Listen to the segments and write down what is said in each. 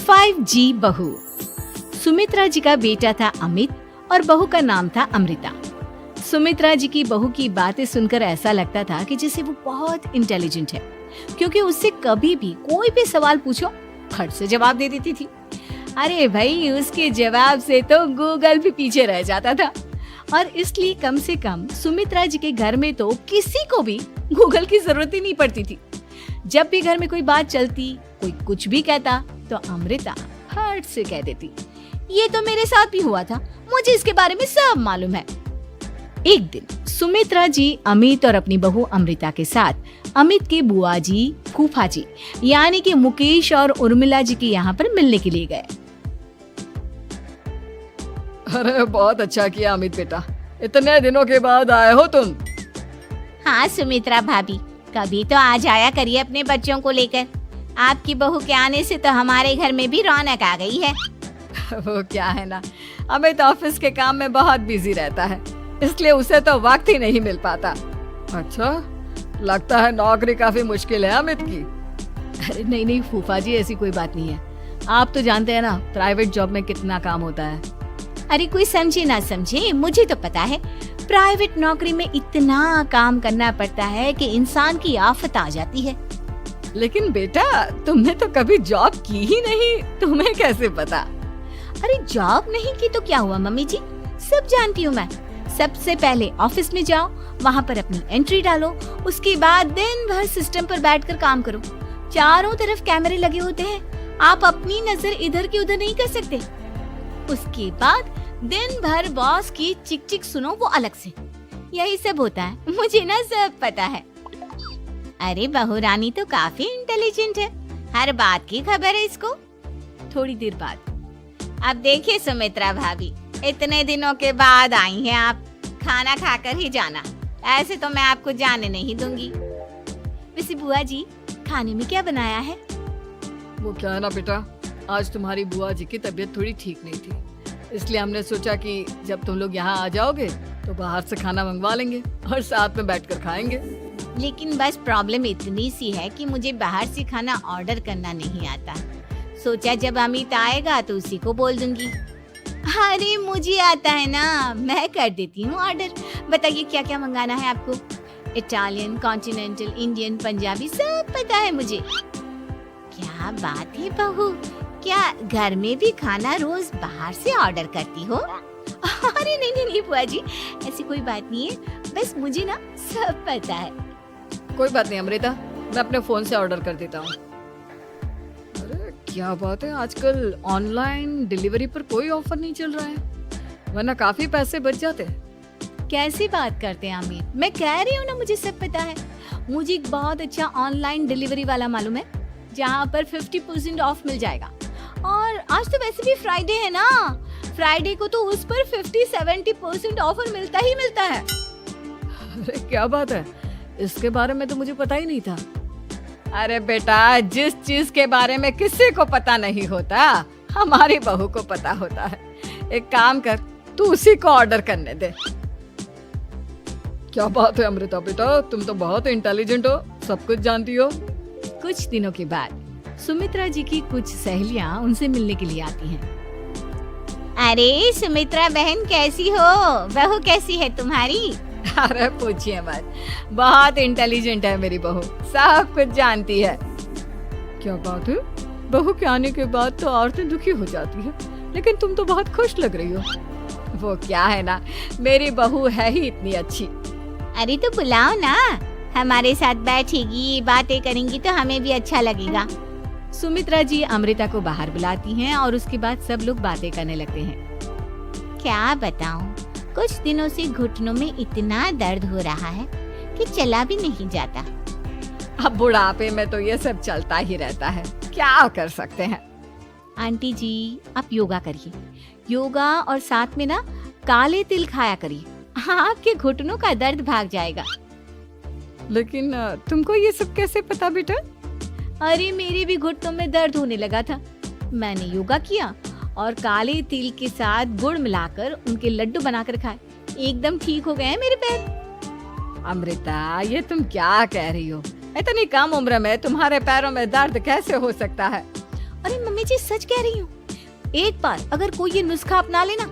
5G बहू। सुमित्रा जी का बेटा था अमित और बहू का नाम था अमृता। सुमित्रा जी की बहू की बातें सुनकर ऐसा लगता था कि जैसे वो बहुत इंटेलिजेंट है, क्योंकि उससे कभी भी कोई भी सवाल पूछो फट से जवाब दे देती थी। अरे भाई, उसके जवाब से तो गूगल भी पीछे रह जाता था। और इसलिए कम से कम सुमित्रा जी के घर में तो किसी को भी गूगल की जरूरत ही नहीं पड़ती थी। जब भी घर में कोई बात चलती, कोई कुछ भी कहता, तो अमृता फट से कह देती, ये तो मेरे साथ भी हुआ था, मुझे इसके बारे में सब मालूम है। एक दिन सुमित्रा जी अमित और अपनी बहू अमृता के साथ अमित के बुआ जी, फूफा जी यानी कि मुकेश और उर्मिला जी के यहाँ पर मिलने के लिए गए। अरे बहुत अच्छा किया अमित बेटा, इतने दिनों के बाद आए हो तुम। हाँ सुमित्रा भाभी, कभी तो आ जाया करिए अपने बच्चों को लेकर। आपकी बहू के आने से तो हमारे घर में भी रौनक आ गई है। वो क्या है ना, अमित ऑफिस के काम में बहुत बिजी रहता है, इसलिए उसे तो वक्त ही नहीं मिल पाता। अच्छा, लगता है नौकरी काफी मुश्किल है अमित की। अरे नहीं फूफा जी, ऐसी कोई बात नहीं है। आप तो जानते हैं ना प्राइवेट जॉब में कितना काम होता है। अरे कोई समझे ना समझे, मुझे तो पता है प्राइवेट नौकरी में इतना काम करना पड़ता है कि इंसान की आफत आ जाती है। लेकिन बेटा, तुमने तो कभी जॉब की ही नहीं, तुम्हें कैसे पता? अरे जॉब नहीं की तो क्या हुआ मम्मी जी, सब जानती हूँ मैं। सबसे पहले ऑफिस में जाओ, वहाँ पर अपनी एंट्री डालो, उसके बाद दिन भर सिस्टम पर बैठकर काम करो। चारों तरफ कैमरे लगे होते हैं, आप अपनी नजर इधर की उधर नहीं कर सकते। उसके बाद दिन भर बॉस की चिक चिक सुनो, वो अलग से। यही सब होता है, मुझे ना सब पता है। अरे बहू रानी तो काफी इंटेलिजेंट है, हर बात की खबर है इसको। थोड़ी देर बाद, अब देखिए सुमित्रा भाभी, इतने दिनों के बाद आई हैं आप, खाना खाकर ही जाना, ऐसे तो मैं आपको जाने नहीं दूंगी। वैसे बुआ जी, खाने में क्या बनाया है? वो क्या है ना बेटा, आज तुम्हारी बुआ जी की तबीयत थोड़ी ठीक नहीं थी, इसलिए हमने सोचा कि जब तुम लोग यहाँ आ जाओगे तो बाहर से खाना मंगवा लेंगे और साथ में बैठकर खाएंगे। लेकिन बस प्रॉब्लम इतनी सी है कि मुझे बाहर से खाना ऑर्डर करना नहीं आता। सोचा जब अमित आएगा तो उसी को बोल दूंगी। अरे मुझे आता है ना, मैं कर देती हूँ ऑर्डर। बताइए क्या क्या मंगाना है आपको? इटालियन, कॉन्टिनेंटल, इंडियन, पंजाबी, सब पता है मुझे। क्या बात है बहू, क्या घर में भी खाना रोज बाहर से ऑर्डर करती हो? अरे नहीं बुआ जी, ऐसी कोई बात नहीं है, बस मुझे ना सब पता है। कोई बात नहीं अमृता, मैं अपने फोन से ऑर्डर कर देता हूँ। अरे क्या बात है, आजकल ऑनलाइन डिलीवरी पर कोई ऑफर नहीं चल रहा है, वरना काफी पैसे बच जाते। कैसी बात करते हैं अमित, मैं कह रही हूँ ना मुझे सब पता है। मुझे एक बहुत अच्छा ऑनलाइन डिलीवरी वाला मालूम है, जहाँ पर 50% ऑफ मिल जाएगा। और आज तो वैसे भी फ्राइडे है ना, फ्राइडे को तो उस पर 50-70% ऑफर मिलता ही मिलता है। अरे क्या बात है, इसके बारे में तो मुझे पता ही नहीं था। अरे बेटा, जिस चीज के बारे में किसी को पता नहीं होता, हमारी बहू को पता होता है। एक काम कर, तू उसी को ऑर्डर करने दे। क्या बात है अमृता बेटा, तुम तो बहुत इंटेलिजेंट हो, सब कुछ जानती हो। कुछ दिनों के बाद सुमित्रा जी की कुछ सहेलियां उनसे मिलने के लिए आती हैं। अरे सुमित्रा बहन कैसी हो, बहू कैसी है तुम्हारी? अरे पूछिए मत, बहुत इंटेलिजेंट है मेरी बहू, सब कुछ जानती है। क्या बात है, बहू के आने के बाद तो औरतें दुखी हो जाती है, लेकिन तुम तो बहुत खुश लग रही हो। वो क्या है ना, मेरी बहू है ही इतनी अच्छी। अरे तो बुलाओ ना, हमारे साथ बैठेगी, बातें करेंगी तो हमें भी अच्छा लगेगा। सुमित्रा जी अमृता को बाहर बुलाती हैं और उसके बाद सब लोग बातें करने लगते हैं। क्या बताऊं, कुछ दिनों से घुटनों में इतना दर्द हो रहा है कि चला भी नहीं जाता। अब बुढ़ापे में तो ये सब चलता ही रहता है, क्या कर सकते हैं। आंटी जी, आप योगा करिए, योगा और साथ में ना काले तिल खाया करिए, आपके घुटनों का दर्द भाग जाएगा। लेकिन तुमको ये सब कैसे पता बेटा? अरे मेरे भी घुटनों में दर्द होने लगा था, मैंने योगा किया और काले तिल के साथ गुड़ मिलाकर उनके लड्डू बनाकर खाए, एकदम ठीक हो गए हैं मेरे पैर। अमृता, ये तुम क्या कह रही हो? इतनी कम उम्र में तुम्हारे पैरों में दर्द कैसे हो सकता है? अरे मम्मी जी सच कह रही हूँ, एक बार अगर कोई ये नुस्खा अपना लेना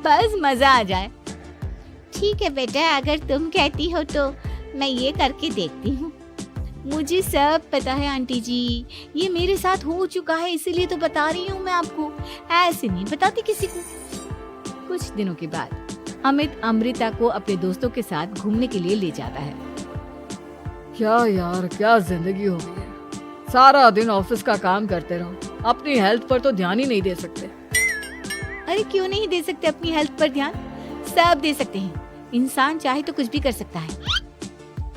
बस मजा आ जाए। ठीक है बेटा, अगर तुम कहती हो तो मैं ये करके देखती हूँ। मुझे सब पता है आंटी जी, ये मेरे साथ हो चुका है, इसीलिए तो बता रही हूँ मैं आपको, ऐसे नहीं बताती किसी को। कुछ दिनों के बाद अमित अमृता को अपने दोस्तों के साथ घूमने के लिए ले जाता है। क्या यार, क्या जिंदगी हो गई है। सारा दिन ऑफिस का काम करते रहो, अपनी हेल्थ पर तो ध्यान ही नहीं दे सकते। अरे क्यों नहीं दे सकते अपनी हेल्थ पर ध्यान, सब दे सकते हैं। इंसान चाहे तो कुछ भी कर सकता है।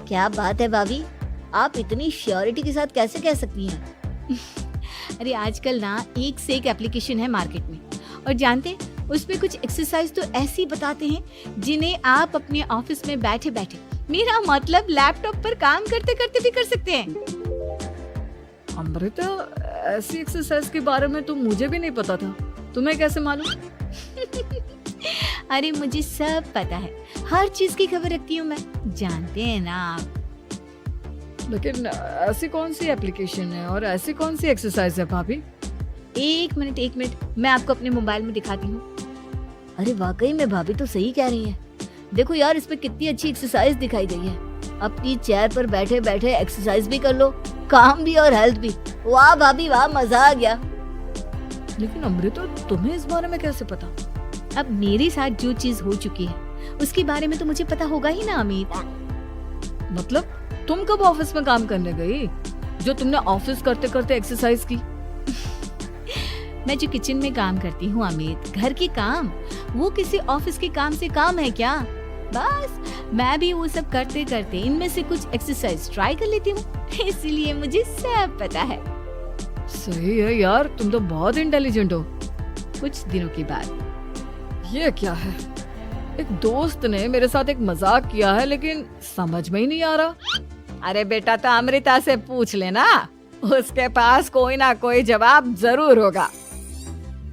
क्या बात है भाभी, आप इतनी श्योरिटी के साथ कैसे कह सकती हैं? अरे आजकल ना एक से एक एप्लीकेशन है मार्केट में, और जानते उसमें कुछ एक्सरसाइज तो ऐसी बताते हैं जिन्हें आप अपने ऑफिस में बैठे बैठे, मेरा मतलब लैपटॉप पर काम करते करते भी कर सकते हैं। अमृता, ऐसी एक्सरसाइज के बारे में तो मुझे भी नहीं पता था, तुम्हें कैसे मालूम? अरे मुझे सब पता है, हर चीज की खबर रखती हूँ मैं, जानते हैं ना आप। लेकिन ऐसी कौन सी एप्लीकेशन है और ऐसी कौन सी एक्सरसाइज है भाभी? एक मिनट, मैं आपको अपने मोबाइल में दिखाती हूँ। अरे वाकई में भाभी तो सही कह रही हैं। देखो यार, इस पे कितनी अच्छी एक्सरसाइज दिखाई गई है। अपनी चेयर पर बैठे बैठे एक्सरसाइज भी कर लो, काम भी और हेल्थ भी। वाह भाभी वाह, मजा आ गया। लेकिन अमृता, तुम्हें इस बारे में कैसे पता? अब मेरे साथ जो चीज हो चुकी है उसके बारे में तो मुझे पता होगा ही ना अमित। मतलब तुम कब ऑफिस में काम करने गई जो तुमने ऑफिस करते करते एक्सरसाइज की? मैं जो किचन में काम करती हूँ अमित, घर के काम, वो किसी ऑफिस के काम से काम है क्या? बस मैं भी वो सब करते करते इनमें से कुछ एक्सरसाइज ट्राई कर लेती हूँ, इसीलिए मुझे सब पता है। सही है यार, तुम तो बहुत इंटेलिजेंट हो। कुछ दिनों के बाद ये क्या है? एक दोस्त ने मेरे साथ एक मजाक किया है, लेकिन समझ में ही नहीं आ रहा। अरे बेटा, तो अमृता से पूछ लेना, उसके पास कोई ना कोई जवाब जरूर होगा।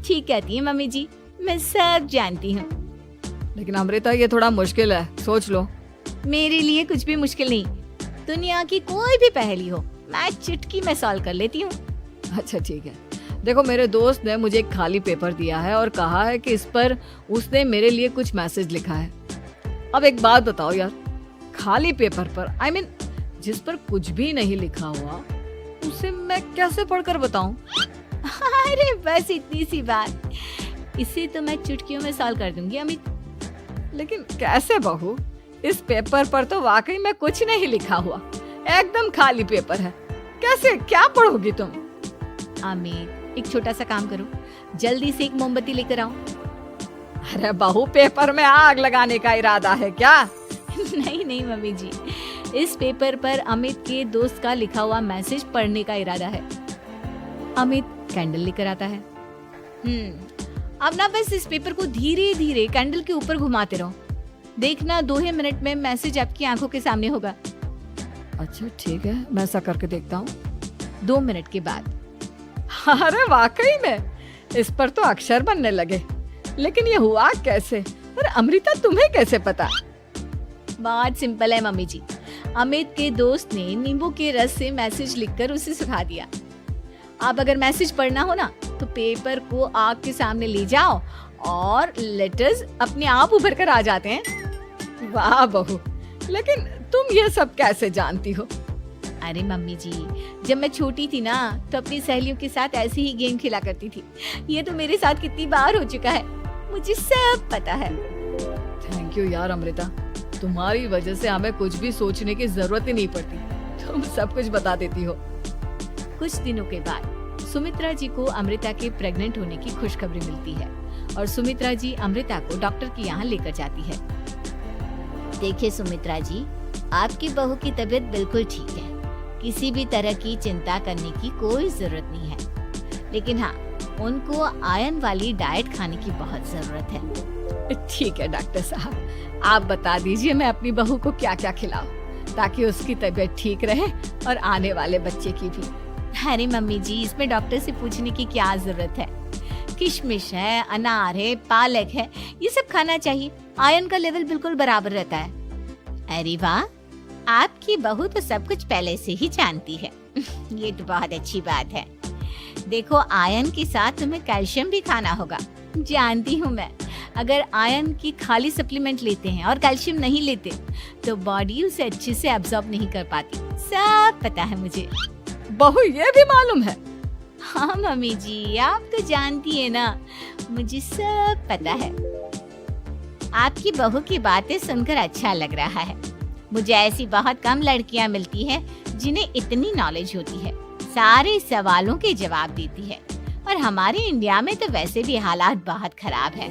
ठीक कहती है मम्मी जी, मैं सब जानती हूँ। लेकिन अमृता, ये थोड़ा मुश्किल है, सोच लो। मेरे लिए कुछ भी मुश्किल नहीं, दुनिया की कोई भी पहेली हो मैं चुटकी में सॉल्व कर लेती हूँ। अच्छा ठीक है, देखो मेरे दोस्त ने मुझे एक खाली पेपर दिया है और कहा है कि इस पर उसने मेरे लिए कुछ मैसेज लिखा है। अब एक बात बताओ यार, खाली पेपर पर, I mean, जिस पर कुछ भी नहीं लिखा हुआ, उसे मैं कैसे पढ़कर बताऊं? अरे बस इतनी सी बात, इसे तो मैं चुटकियों में सॉल्व कर दूंगी अमित। लेकिन कैसे बहू? इस पेपर पर तो वाकई में कुछ नहीं लिखा हुआ, एकदम खाली पेपर है, कैसे, क्या पढ़ोगी तुम? अमित, एक छोटा सा काम करो, जल्दी से एक मोमबत्ती लेकर आओ। अरे बहू, पेपर में आग लगाने का इरादा है क्या? नहीं मम्मी जी, इस पेपर पर अमित के दोस्त का लिखा हुआ मैसेज पढ़ने का इरादा है। अमित कैंडल लेकर आता है। अब ना बस इस पेपर को धीरे धीरे कैंडल के ऊपर घुमाते रहो, देखना 2 ही मिनट में मैसेज आपकी आंखों के सामने होगा। अच्छा ठीक है, मैं ऐसा करके देखता हूँ। 2 मिनट के बाद, अरे वाकई में इस पर तो अक्षर बनने लगे, लेकिन ये हुआ कैसे? अरे अमृता, तुम्हें कैसे पता? बहुत सिंपल है मम्मी जी, अमित के दोस्त ने नींबू के रस से मैसेज लिखकर उसे सुखा दिया। अब अगर मैसेज पढ़ना हो ना, तो पेपर को आग के सामने ले जाओ और लेटर्स अपने आप उभर कर आ जाते हैं। वाह बहू, लेकिन तुम ये सब कैसे जानती हो? अरे मम्मी जी, जब मैं छोटी थी ना, तो अपनी सहेलियों के साथ ऐसे ही गेम खेला करती थी। ये तो मेरे साथ कितनी बार हो चुका है, मुझे सब पता है। थैंक यू यार अमृता, तुम्हारी वजह से हमें कुछ भी सोचने की जरूरत ही नहीं पड़ती, तुम सब कुछ बता देती हो। कुछ दिनों के बाद सुमित्रा जी को अमृता के प्रेग्नेंट होने की खुशखबरी मिलती है और सुमित्रा जी अमृता को डॉक्टर के यहाँ लेकर जाती है। देखिए सुमित्रा जी, आपकी बहू की तबीयत बिल्कुल ठीक है, किसी भी तरह की चिंता करने की कोई जरूरत नहीं है, लेकिन हाँ, उनको आयरन वाली डाइट खाने की बहुत जरूरत है। ठीक है डॉक्टर साहब, आप बता दीजिए मैं अपनी बहू को क्या क्या खिलाऊं, ताकि उसकी तबीयत ठीक रहे और आने वाले बच्चे की भी। अरे मम्मी जी, इसमें डॉक्टर से पूछने की क्या जरूरत है, किशमिश है, अनार है, पालक है, ये सब खाना चाहिए, आयरन का लेवल बिल्कुल बराबर रहता है। अरे वाह, आपकी बहू तो सब कुछ पहले से ही जानती है। ये तो बहुत अच्छी बात है। देखो आयरन के साथ तुम्हें कैल्शियम भी खाना होगा। जानती हूँ मैं, अगर आयरन की खाली सप्लीमेंट लेते हैं और कैल्शियम नहीं लेते तो बॉडी उसे अच्छे से एब्जॉर्ब नहीं कर पाती। सब पता है मुझे। बहू ये भी मालूम है? हाँ मम्मी जी, आप तो जानती है ना, मुझे सब पता है। आपकी बहू की बातें सुनकर अच्छा लग रहा है। मुझे ऐसी बहुत कम लड़कियां मिलती हैं जिन्हें इतनी नॉलेज होती है, सारे सवालों के जवाब देती है। और हमारे इंडिया में तो वैसे भी हालात बहुत खराब है।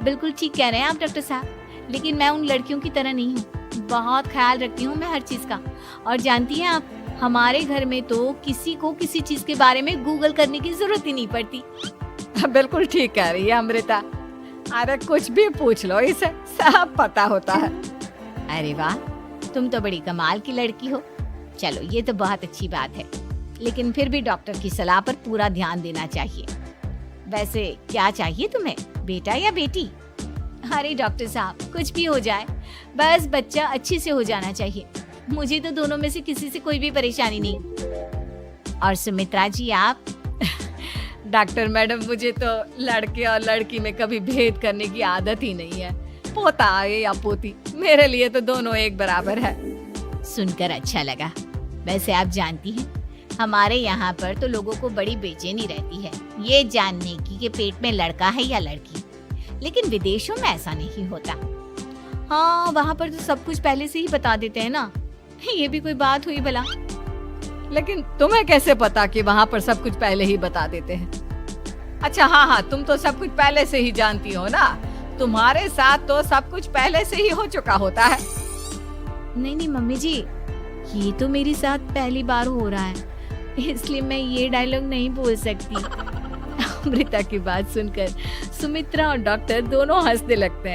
बिल्कुल ठीक कह रहे हैं आप डॉक्टर साहब, लेकिन मैं उन लड़कियों की तरह नहीं हूँ। बहुत ख्याल रखती हूँ मैं हर चीज का। और जानती हैं आप, हमारे घर में तो किसी को किसी चीज के बारे में गूगल करने की जरूरत ही नहीं पड़ती। बिल्कुल ठीक कह रही है अमृता। अरे कुछ भी पूछ लो, इसे सब पता होता है। अरे वाह, तुम तो बड़ी कमाल की लड़की हो। चलो ये तो बहुत अच्छी बात है, लेकिन फिर भी डॉक्टर की सलाह पर पूरा ध्यान देना चाहिए। वैसे क्या चाहिए तुम्हें, बेटा या बेटी? अरे डॉक्टर साहब, कुछ भी हो जाए, बस बच्चा अच्छे से हो जाना चाहिए। मुझे तो दोनों में से किसी से कोई भी परेशानी नहीं। और सुमित्रा जी आप? डॉक्टर मैडम, मुझे तो लड़के और लड़की में कभी भेद करने की आदत ही नहीं है। पोता आए या पोती, मेरे लिए तो दोनों एक बराबर है। सुनकर अच्छा लगा। वैसे आप जानती हैं, हमारे यहाँ पर तो लोगों को बड़ी बेचैनी रहती है ये जानने की कि पेट में लड़का है या लड़की, लेकिन विदेशों में ऐसा नहीं होता। हाँ, वहाँ पर तो सब कुछ पहले से ही बता देते हैं ना। ये भी कोई बात हुई भला? लेकिन तुम्हें कैसे पता कि वहाँ पर सब कुछ पहले ही बता देते हैं? अच्छा हाँ, तुम तो सब कुछ पहले से ही जानती हो ना। तुम्हारे साथ तो सब कुछ पहले से ही हो चुका होता है। नहीं मम्मी जी, ये तो मेरे साथ पहली बार हो रहा है, इसलिए मैं ये डायलॉग नहीं बोल सकती। अमृता की बात सुनकर सुमित्रा और डॉक्टर दोनों हंसने लगते हैं।